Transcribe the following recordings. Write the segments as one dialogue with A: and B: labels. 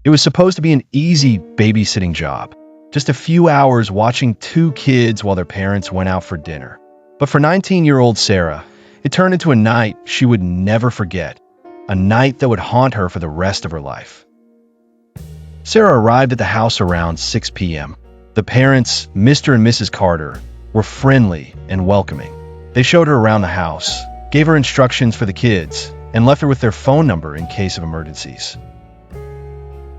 A: It was supposed to be an easy babysitting job, just a few hours watching two kids while their parents went out for dinner. But for 19-year-old Sarah, it turned into a night she would never forget, a night that would haunt her for the rest of her life. Sarah arrived at the house around 6 p.m. The parents, Mr. and Mrs. Carter, were friendly and welcoming. They showed her around the house, gave her instructions for the kids, and left her with their phone number in case of emergencies.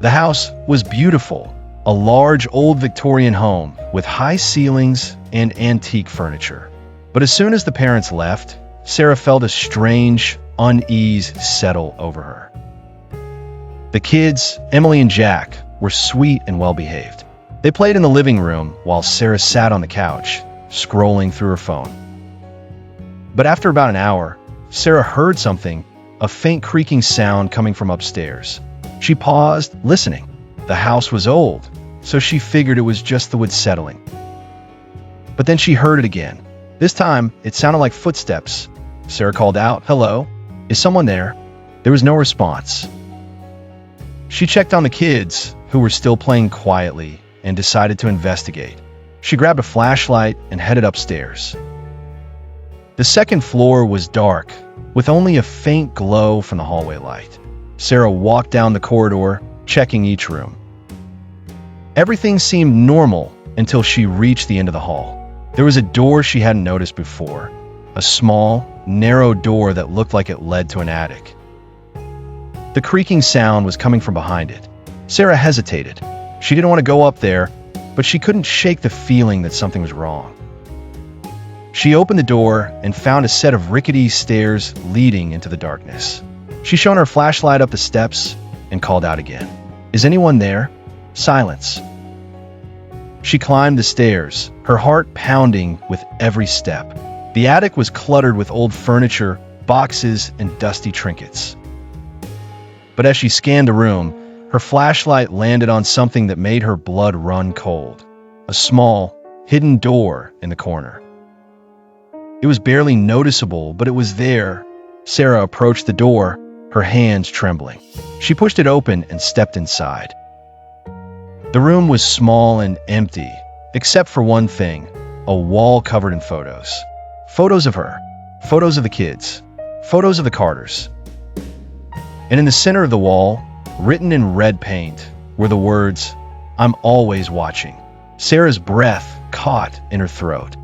A: The house was beautiful, a large old Victorian home with high ceilings and antique furniture. But as soon as the parents left, Sarah felt a strange unease settle over her. The kids, Emily and Jack, were sweet and well-behaved. They played in the living room while Sarah sat on the couch, scrolling through her phone. But after about an hour, Sarah heard something, a faint creaking sound coming from upstairs. She paused, listening. The house was old, so she figured it was just the wood settling. But then she heard it again. This time, it sounded like footsteps. Sarah called out, "Hello? Is someone there?" There was no response. She checked on the kids, who were still playing quietly, and decided to investigate. She grabbed a flashlight and headed upstairs. The second floor was dark, with only a faint glow from the hallway light. Sarah walked down the corridor, checking each room. Everything seemed normal until she reached the end of the hall. There was a door she hadn't noticed before, a small, narrow door that looked like it led to an attic. The creaking sound was coming from behind it. Sarah hesitated. She didn't want to go up there, but she couldn't shake the feeling that something was wrong. She opened the door and found a set of rickety stairs leading into the darkness. She shone her flashlight up the steps and called out again. "Is anyone there?" Silence. She climbed the stairs, her heart pounding with every step. The attic was cluttered with old furniture, boxes, and dusty trinkets. But as she scanned the room, her flashlight landed on something that made her blood run cold. A small, hidden door in the corner. It was barely noticeable, but it was there. Sarah approached the door, her hands trembling. She pushed it open and stepped inside. The room was small and empty, except for one thing, a wall covered in photos. Photos of her, photos of the kids, photos of the Carters. And in the center of the wall, written in red paint, were the words, "I'm always watching." Sarah's breath caught in her throat.